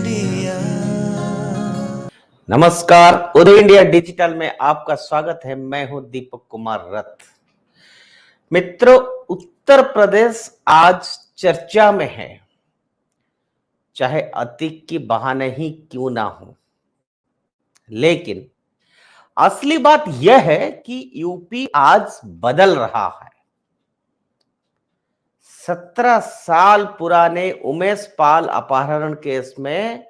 India. नमस्कार, उदय India digital में आपका स्वागत है। मैं हूं दीपक कुमार रथ। मित्रों, उत्तर प्रदेश आज चर्चा में है, चाहे अतीक की बहाने ही क्यों ना हो। लेकिन असली बात यह है कि यूपी आज बदल रहा है। 17 साल पुराने उमेश पाल अपहरण केस में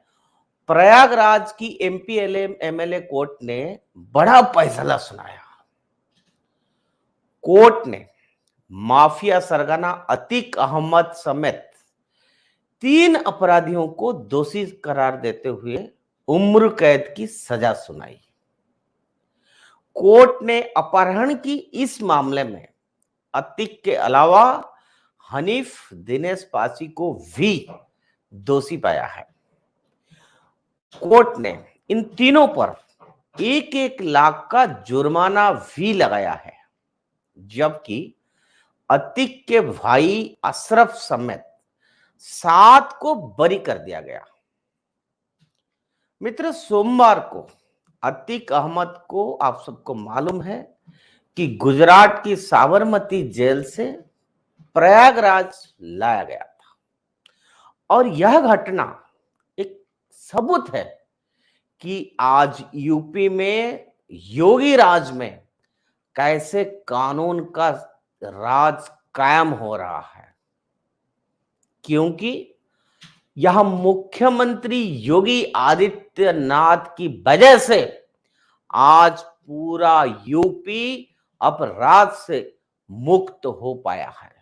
प्रयागराज की एमपी एमएलए कोर्ट ने बड़ा फैसला सुनाया। कोर्ट ने माफिया सरगना अतीक अहमद समेत 3 अपराधियों को दोषी करार देते हुए उम्र कैद की सजा सुनाई। कोर्ट ने अपहरण की इस मामले में अतीक के अलावा हनीफ दिनेश पासी को भी दोषी पाया है। कोर्ट ने इन तीनों पर 1-1 लाख का जुर्माना भी लगाया है, जबकि अतीक के भाई अशरफ समेत 7 को बरी कर दिया गया। मित्र, सोमवार को अतीक अहमद को, आप सबको मालूम है कि गुजरात की साबरमती जेल से प्रयागराज लाया गया था और यह घटना एक सबूत है कि आज यूपी में योगी राज में कैसे कानून का राज कायम हो रहा है, क्योंकि यह मुख्यमंत्री योगी आदित्यनाथ की वजह से आज पूरा यूपी अपराध से मुक्त हो पाया है।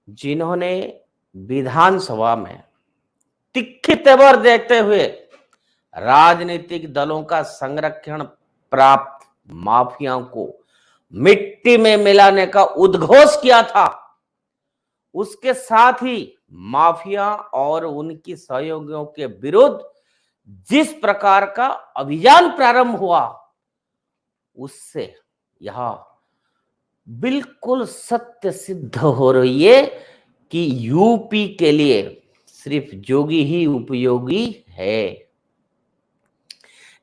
जिन्होंने विधानसभा में तिखी तेवर देखते हुए राजनीतिक दलों का संरक्षण प्राप्त माफियाओं को मिट्टी में मिलाने का उद्घोष किया था, उसके साथ ही माफिया और उनकी सहयोगियों के विरुद्ध जिस प्रकार का अभियान प्रारंभ हुआ, उससे यह बिल्कुल सत्य सिद्ध हो रही है कि यूपी के लिए सिर्फ जोगी ही उपयोगी है।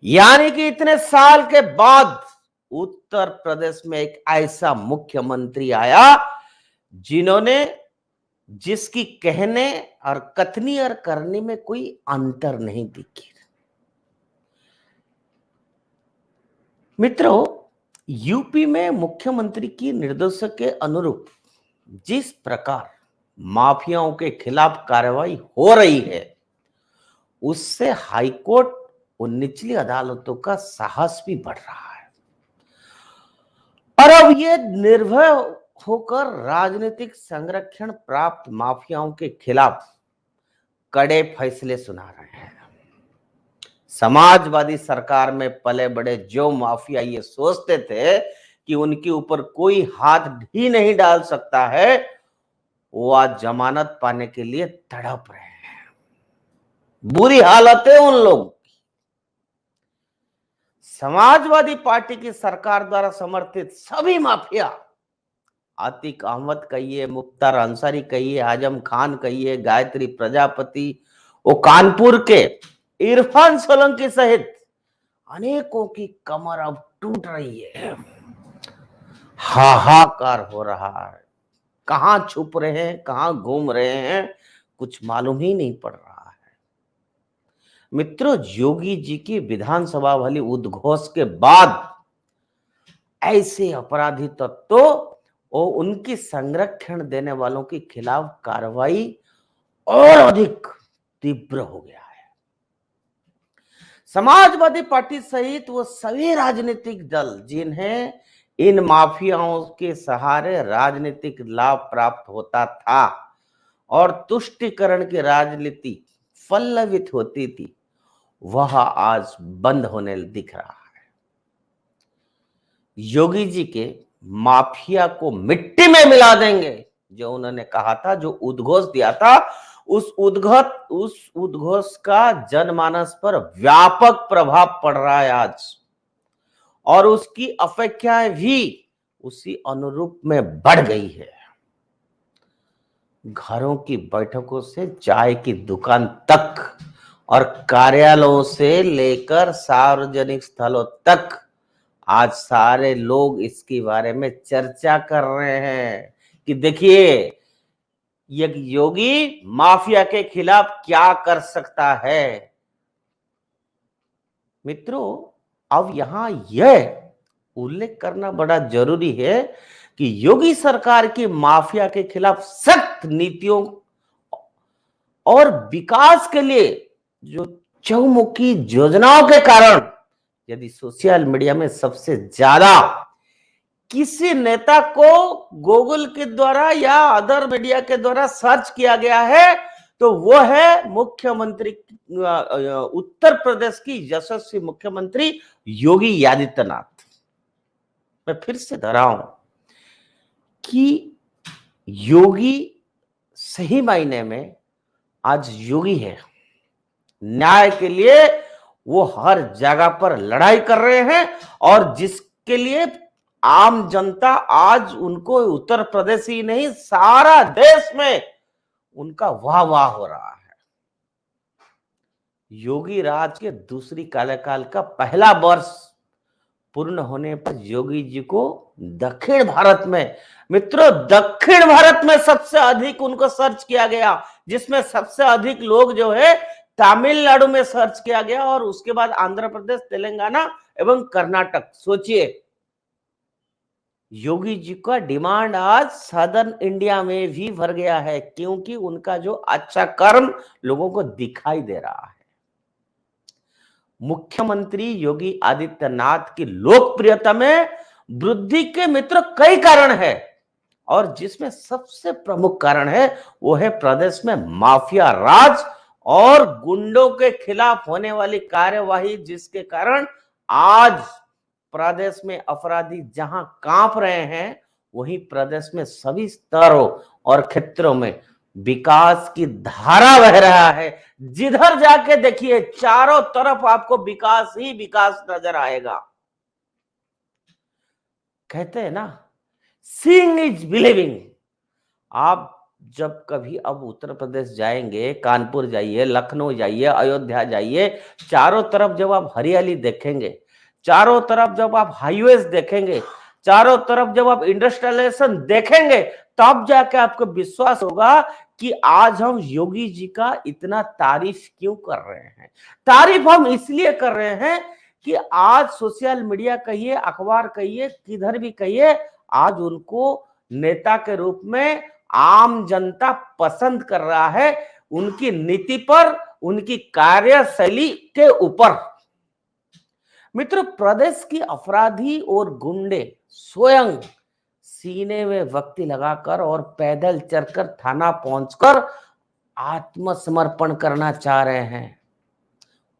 यानी कि इतने साल के बाद उत्तर प्रदेश में एक ऐसा मुख्यमंत्री आया जिसकी कहने और कथनी और करने में कोई अंतर नहीं दिखी। मित्रों, यूपी में मुख्यमंत्री की निर्देशों के अनुरूप जिस प्रकार माफियाओं के खिलाफ कार्रवाई हो रही है, उससे हाईकोर्ट और निचली अदालतों का साहस भी बढ़ रहा है और अब ये निर्भय होकर राजनीतिक संरक्षण प्राप्त माफियाओं के खिलाफ कड़े फैसले सुना रहे हैं। समाजवादी सरकार में पले बड़े जो माफिया ये सोचते थे कि उनके ऊपर कोई हाथ भी नहीं डाल सकता है, वो आज जमानत पाने के लिए तड़प रहे हैं। बुरी हालत है उन लोगों की। समाजवादी पार्टी की सरकार द्वारा समर्थित सभी माफिया, अतीक अहमद कहिए, मुख्तार अंसारी कहिए, आजम खान कहिए, गायत्री प्रजापति, वो कानपुर के इरफान सोलंकी सहित अनेकों की कमर अब टूट रही है। हाहाकार हो रहा है। कहां छुप रहे हैं, कहां घूम रहे हैं, कुछ मालूम ही नहीं पड़ रहा है। मित्रों, योगी जी की विधानसभा वाली उद्घोष के बाद ऐसे अपराधी तत्व और उनकी संरक्षण देने वालों के खिलाफ कार्रवाई और अधिक तीव्र हो गया है। समाजवादी पार्टी सहित वो सभी राजनीतिक दल जिन्हें इन माफियाओं के सहारे राजनीतिक लाभ प्राप्त होता था और तुष्टिकरण की राजनीति पल्लवित होती थी, वह आज बंद होने दिख रहा है। योगी जी के माफिया को मिट्टी में मिला देंगे, जो उन्होंने कहा था, जो उद्घोष दिया था, उस उद्घोष का जनमानस पर व्यापक प्रभाव पड़ रहा है आज, और उसकी अपेक्षाएं भी उसी अनुरूप में बढ़ गई है। घरों की बैठकों से चाय की दुकान तक और कार्यालयों से लेकर सार्वजनिक स्थलों तक आज सारे लोग इसके बारे में चर्चा कर रहे हैं कि देखिए ये योगी माफिया के खिलाफ क्या कर सकता है। मित्रों, अब यहां यह उल्लेख करना बड़ा जरूरी है कि योगी सरकार की माफिया के खिलाफ सख्त नीतियों और विकास के लिए जो चहुमुखी योजनाओं के कारण यदि सोशल मीडिया में सबसे ज्यादा किसी नेता को गूगल के द्वारा या अदर मीडिया के द्वारा सर्च किया गया है तो वो है मुख्यमंत्री उत्तर प्रदेश की यशस्वी मुख्यमंत्री योगी आदित्यनाथ। मैं फिर से दोहराऊं कि योगी सही मायने में आज योगी है। न्याय के लिए वो हर जगह पर लड़ाई कर रहे हैं और जिसके लिए आम जनता आज उनको उत्तर प्रदेश ही नहीं सारा देश में उनका वाह वाह हो रहा है। योगी राज के दूसरी कार्यकाल का पहला वर्ष पूर्ण होने पर योगी जी को दक्षिण भारत में, मित्रों दक्षिण भारत में सबसे अधिक उनको सर्च किया गया, जिसमें सबसे अधिक लोग जो है तमिलनाडु में सर्च किया गया और उसके बाद आंध्र प्रदेश, तेलंगाना एवं कर्नाटक। सोचिए योगी जी का डिमांड आज सदर्न इंडिया में भी भर गया है क्योंकि उनका जो अच्छा कर्म लोगों को दिखाई दे रहा है। मुख्यमंत्री योगी आदित्यनाथ की लोकप्रियता में वृद्धि के मित्र कई कारण है और जिसमें सबसे प्रमुख कारण है वो है प्रदेश में माफिया राज और गुंडों के खिलाफ होने वाली कार्यवाही, जिसके कारण आज प्रदेश में अपराधी जहां कांप रहे हैं वहीं प्रदेश में सभी स्तरों और क्षेत्रों में विकास की धारा बह रहा है। जिधर जाके देखिए चारों तरफ आपको विकास ही विकास नजर आएगा। कहते हैं ना, सीइंग इज बिलीविंग। आप जब कभी अब उत्तर प्रदेश जाएंगे, कानपुर जाइए, लखनऊ जाइए, अयोध्या जाइए, चारों तरफ जब आप हरियाली देखेंगे, चारों तरफ जब आप हाईवेज देखेंगे, चारों तरफ जब आप इंडस्ट्रियलाइजेशन देखेंगे, तब जाके आपको विश्वास होगा कि आज हम योगी जी का इतना तारीफ क्यों कर रहे हैं। तारीफ हम इसलिए कर रहे हैं कि आज सोशल मीडिया कहिए, अखबार कहिए, किधर भी कहिए, आज उनको नेता के रूप में आम जनता पसंद कर रहा है, उनकी नीति पर, उनकी कार्यशैली के ऊपर। मित्रों, प्रदेश की अपराधी और गुंडे स्वयं सीने में वक्ति लगाकर और पैदल चलकर थाना पहुंचकर आत्मसमर्पण करना चाह रहे हैं।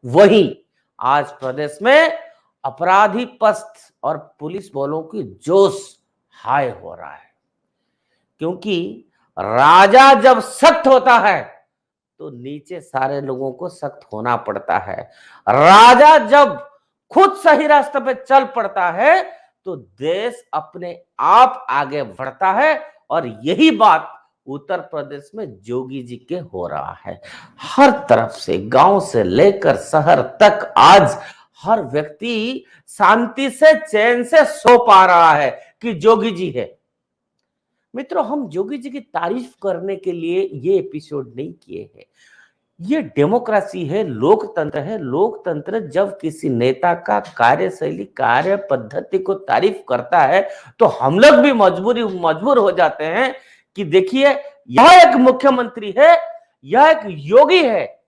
वहीं आज प्रदेश में अपराधी पस्त और पुलिस बलों की जोश हाई हो रहा है क्योंकि राजा जब सख्त होता है तो नीचे सारे लोगों को सख्त होना पड़ता है। राजा जब खुद सही रास्ते पे चल पड़ता है तो देश अपने आप आगे बढ़ता है और यही बात उत्तर प्रदेश में योगी जी के हो रहा है। हर तरफ से, गांव से लेकर शहर तक आज हर व्यक्ति शांति से, चैन से सो पा रहा है कि योगी जी है। मित्रों, हम योगी जी की तारीफ करने के लिए ये एपिसोड नहीं किए हैं। ये डेमोक्रेसी है, लोकतंत्र है। लोकतंत्र जब किसी नेता का कार्यशैली, कार्य पद्धति को तारीफ करता है तो हम लोग भी मजबूर हो जाते हैं कि देखिए यह एक मुख्यमंत्री है, यह एक योगी है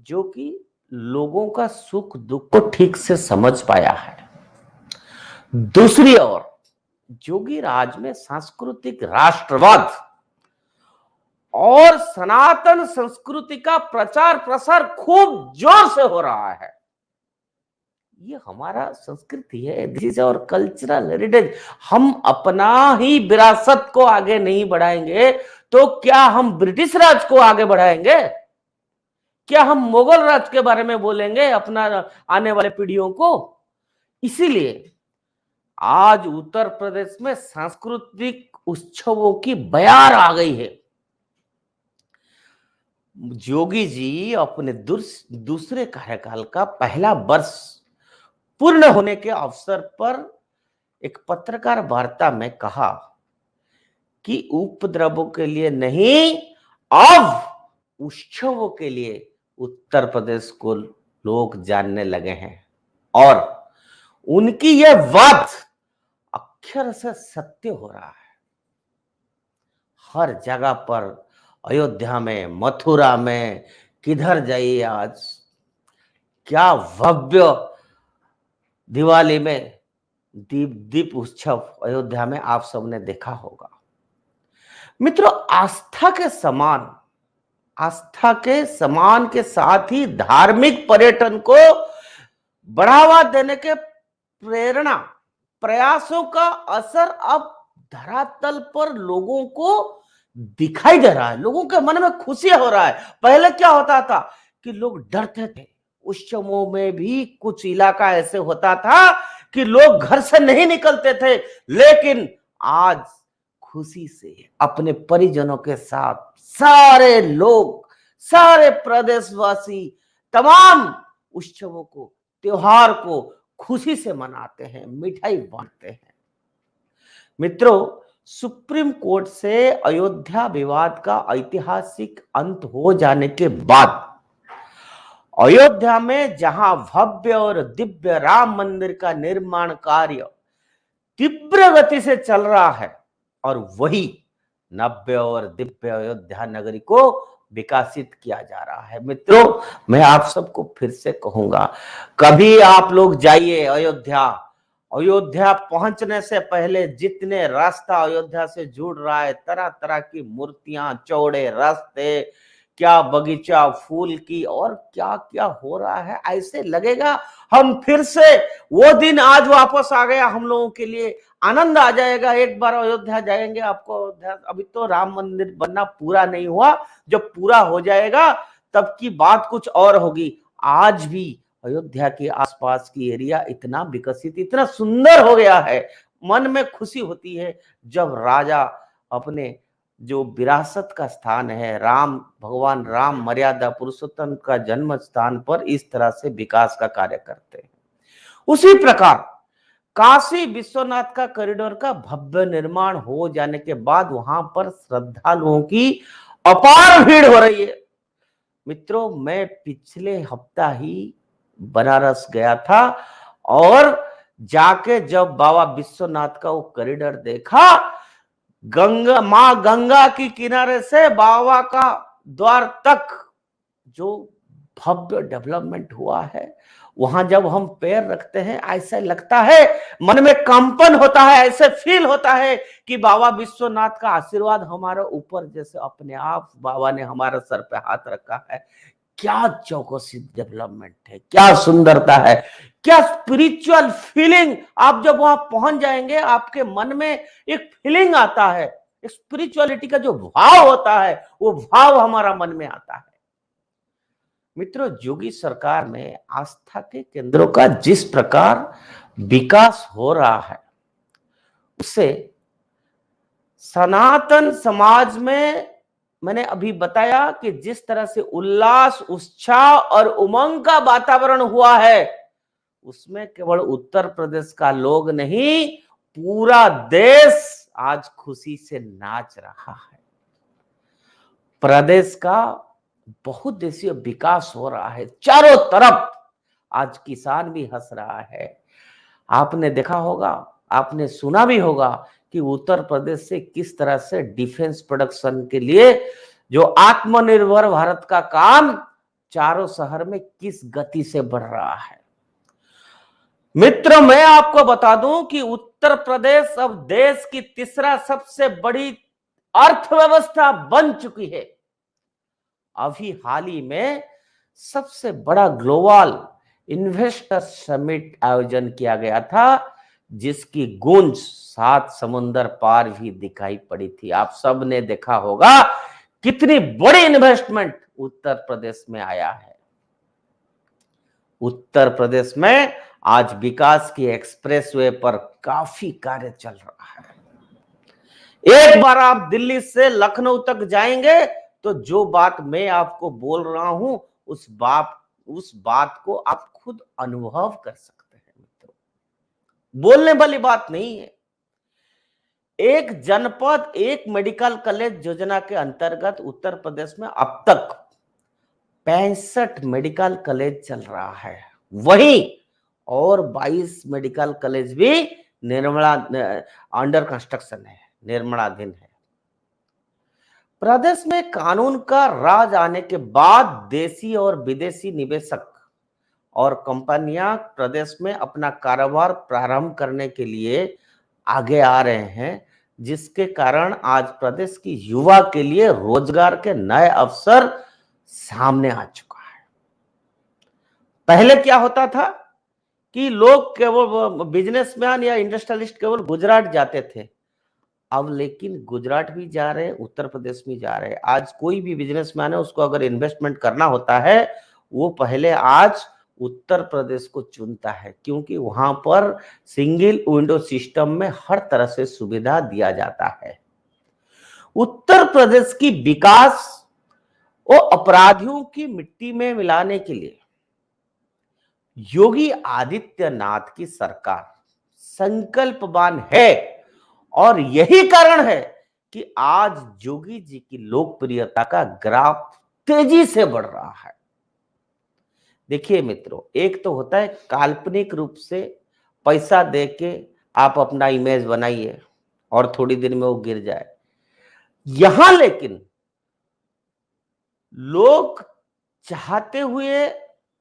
जो कि लोगों का सुख दुख को ठीक से समझ पाया है। दूसरी ओर योगी राज में सांस्कृतिक राष्ट्रवाद और सनातन संस्कृति का प्रचार प्रसार खूब जोर से हो रहा है। ये हमारा संस्कृति है, this is our cultural heritage. हम अपना ही विरासत को आगे नहीं बढ़ाएंगे तो क्या हम ब्रिटिश राज को आगे बढ़ाएंगे? क्या हम मुगल राज के बारे में बोलेंगे अपना आने वाले पीढ़ियों को? इसीलिए आज उत्तर प्रदेश में सांस्कृतिक उत्सवों की बयार आ गई है। योगी जी अपने दूसरे कार्यकाल का पहला वर्ष पूर्ण होने के अवसर पर एक पत्रकार वार्ता में कहा कि उपद्रवों के लिए नहीं, अब उत्सवों के लिए उत्तर प्रदेश को लोग जानने लगे हैं। और उनकी यह बात अक्षर से सत्य हो रहा है। हर जगह पर, अयोध्या में, मथुरा में, किधर जाइए आज क्या भव्य दिवाली में दीप उत्सव अयोध्या में आप सबने देखा होगा। मित्रों, आस्था के समान के साथ ही धार्मिक पर्यटन को बढ़ावा देने के प्रेरणा प्रयासों का असर अब धरातल पर लोगों को दिखाई दे रहा है। लोगों के मन में खुशी हो रहा है। पहले क्या होता था कि लोग डरते थे। उत्सवों में भी कुछ इलाका ऐसे होता था कि लोग घर से नहीं निकलते थे, लेकिन आज खुशी से अपने परिजनों के साथ सारे लोग, सारे प्रदेशवासी तमाम उत्सवों को, त्योहार को खुशी से मनाते हैं, मिठाई बांटते हैं। मित्रों, सुप्रीम कोर्ट से अयोध्या विवाद का ऐतिहासिक अंत हो जाने के बाद अयोध्या में जहां भव्य और दिव्य राम मंदिर का निर्माण कार्य तीव्र गति से चल रहा है और वही नव्य और दिव्य अयोध्या नगरी को विकसित किया जा रहा है। मित्रों, मैं आप सबको फिर से कहूंगा, कभी आप लोग जाइए अयोध्या। अयोध्या पहुंचने से पहले जितने रास्ता अयोध्या से जुड़ रहा है, तरह तरह की मूर्तियां, चौड़े रास्ते, क्या बगीचा फूल की, और क्या क्या हो रहा है, ऐसे लगेगा हम फिर से वो दिन आज वापस आ गया हम लोगों के लिए। आनंद आ जाएगा। एक बार अयोध्या जाएंगे आपको। अयोध्या अभी तो राम मंदिर बनना पूरा नहीं हुआ, जब पूरा हो जाएगा तब की बात कुछ और होगी। आज भी अयोध्या के आसपास की एरिया इतना विकसित, इतना सुंदर हो गया है। मन में खुशी होती है जब राजा अपने जो विरासत का स्थान है, राम, भगवान राम, मर्यादा पुरुषोत्तम का जन्म स्थान पर इस तरह से विकास का कार्य करते हैं। उसी प्रकार काशी विश्वनाथ का कॉरिडोर का भव्य निर्माण हो जाने के बाद वहां पर श्रद्धालुओं की अपार भीड़ हो रही है। मित्रों, मैं पिछले हफ्ता ही बनारस गया था और जाके जब बाबा विश्वनाथ का वो कॉरिडोर देखा, मां गंगा की किनारे से बाबा का द्वार तक जो भव्य डेवलपमेंट हुआ है, वहां जब हम पैर रखते हैं ऐसा लगता है, मन में कंपन होता है, ऐसे फील होता है कि बाबा विश्वनाथ का आशीर्वाद हमारे ऊपर, जैसे अपने आप बाबा ने हमारे सर पे हाथ रखा है। क्या चौकसी डेवलपमेंट है, क्या सुंदरता है, क्या स्पिरिचुअल फीलिंग। आप जब वहां पहुंच जाएंगे, आपके मन में एक फीलिंग आता है, स्पिरिचुअलिटी का जो भाव होता है, वो भाव हमारा मन में आता है। मित्रों, योगी सरकार में आस्था के केंद्रों का जिस प्रकार विकास हो रहा है, उससे सनातन समाज में, मैंने अभी बताया कि जिस तरह से उल्लास, उत्साह और उमंग का वातावरण हुआ है, उसमें केवल उत्तर प्रदेश का लोग नहीं, पूरा देश आज खुशी से नाच रहा है। प्रदेश का बहुउद्देशीय विकास हो रहा है चारों तरफ। आज किसान भी हंस रहा है। आपने देखा होगा, आपने सुना भी होगा कि उत्तर प्रदेश से किस तरह से डिफेंस प्रोडक्शन के लिए जो आत्मनिर्भर भारत का काम चारों शहर में किस गति से बढ़ रहा है। मित्र, मैं आपको बता दूं कि उत्तर प्रदेश अब देश की तीसरा सबसे बड़ी अर्थव्यवस्था बन चुकी है। अभी हाल ही में सबसे बड़ा ग्लोबल इन्वेस्टर समिट आयोजन किया गया था, जिसकी गूंज 7 समुंदर पार भी दिखाई पड़ी थी। आप सब ने देखा होगा कितनी बड़ी इन्वेस्टमेंट उत्तर प्रदेश में आया है। उत्तर प्रदेश में आज विकास की एक्सप्रेसवे पर काफी कार्य चल रहा है। एक बार आप दिल्ली से लखनऊ तक जाएंगे तो जो बात मैं आपको बोल रहा हूं उस बात को आप खुद अनुभव कर सकते हैं मित्रों। बोलने वाली बात नहीं है। एक जनपद एक मेडिकल कॉलेज योजना के अंतर्गत उत्तर प्रदेश में अब तक 65 मेडिकल कॉलेज चल रहा है। वहीं और 22 मेडिकल कॉलेज भी निर्माण अंडर कंस्ट्रक्शन है, निर्माणाधीन है। प्रदेश में कानून का राज आने के बाद देशी और विदेशी निवेशक और कंपनियां प्रदेश में अपना कारोबार प्रारंभ करने के लिए आगे आ रहे हैं, जिसके कारण आज प्रदेश की युवा के लिए रोजगार के नए अवसर सामने आ चुका है। पहले क्या होता था कि लोग केवल बिजनेसमैन या इंडस्ट्रियलिस्ट केवल गुजरात जाते थे। अब लेकिन गुजरात भी जा रहे हैं, उत्तर प्रदेश भी जा रहे हैं। आज कोई भी बिजनेसमैन है, उसको अगर इन्वेस्टमेंट करना होता है, वो पहले आज उत्तर प्रदेश को चुनता है, क्योंकि वहां पर सिंगल विंडो सिस्टम में हर तरह से सुविधा दिया जाता है। उत्तर प्रदेश की विकास और अपराधियों की मिट्टी में मिलाने के लिए योगी आदित्यनाथ की सरकार संकल्पवान है, और यही कारण है कि आज योगी जी की लोकप्रियता का ग्राफ तेजी से बढ़ रहा है। देखिए मित्रों, एक तो होता है काल्पनिक रूप से पैसा देके आप अपना इमेज बनाइए और थोड़ी देर में वो गिर जाए। यहां लेकिन लोग चाहते हुए,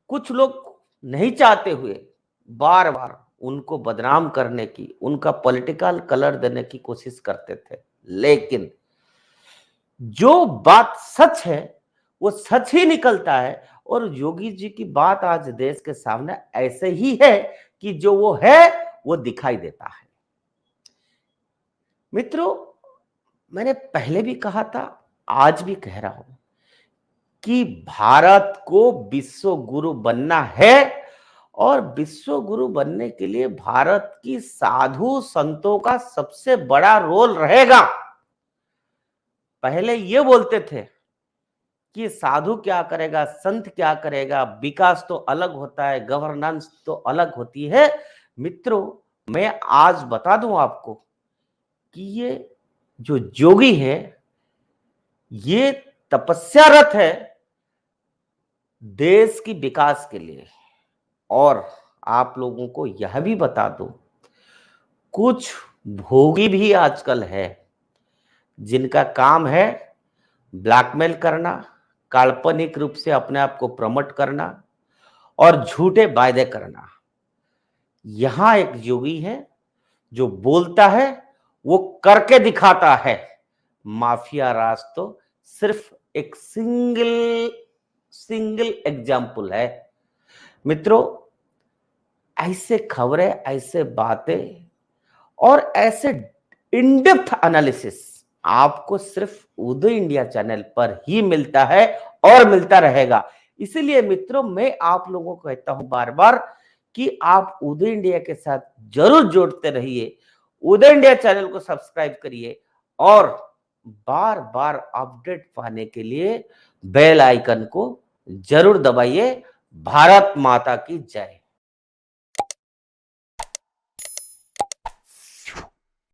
कुछ लोग नहीं चाहते हुए, बार बार उनको बदनाम करने की, उनका पॉलिटिकल कलर देने की कोशिश करते थे। लेकिन जो बात सच है वो सच ही निकलता है, और योगी जी की बात आज देश के सामने ऐसे ही है कि जो वो है वो दिखाई देता है। मित्रों, मैंने पहले भी कहा था, आज भी कह रहा हूं कि भारत को विश्व गुरु बनना है, और विश्व गुरु बनने के लिए भारत की साधु संतों का सबसे बड़ा रोल रहेगा। पहले ये बोलते थे कि साधु क्या करेगा, संत क्या करेगा, विकास तो अलग होता है, गवर्नेंस तो अलग होती है। मित्रों, मैं आज बता दूं आपको कि ये जो योगी है, ये तपस्यारत है देश की विकास के लिए। और आप लोगों को यह भी बता दूं, कुछ भोगी भी आजकल है जिनका काम है ब्लैकमेल करना, काल्पनिक रूप से अपने आप को प्रमोट करना और झूठे वायदे करना। यहां एक योगी है जो बोलता है वो करके दिखाता है। माफिया राज तो सिर्फ एक सिंगल एग्जाम्पल है। मित्रों, ऐसे खबरें, ऐसे बातें और ऐसे इन डेप्थ एनालिसिस आपको सिर्फ उदय इंडिया चैनल पर ही मिलता है और मिलता रहेगा। इसीलिए मित्रों, मैं आप लोगों को कहता हूं बार बार कि आप उदय इंडिया के साथ जरूर जोड़ते रहिए। उदय इंडिया चैनल को सब्सक्राइब करिए और बार बार अपडेट पाने के लिए बेल आइकन को जरूर दबाइए। भारत माता की जय।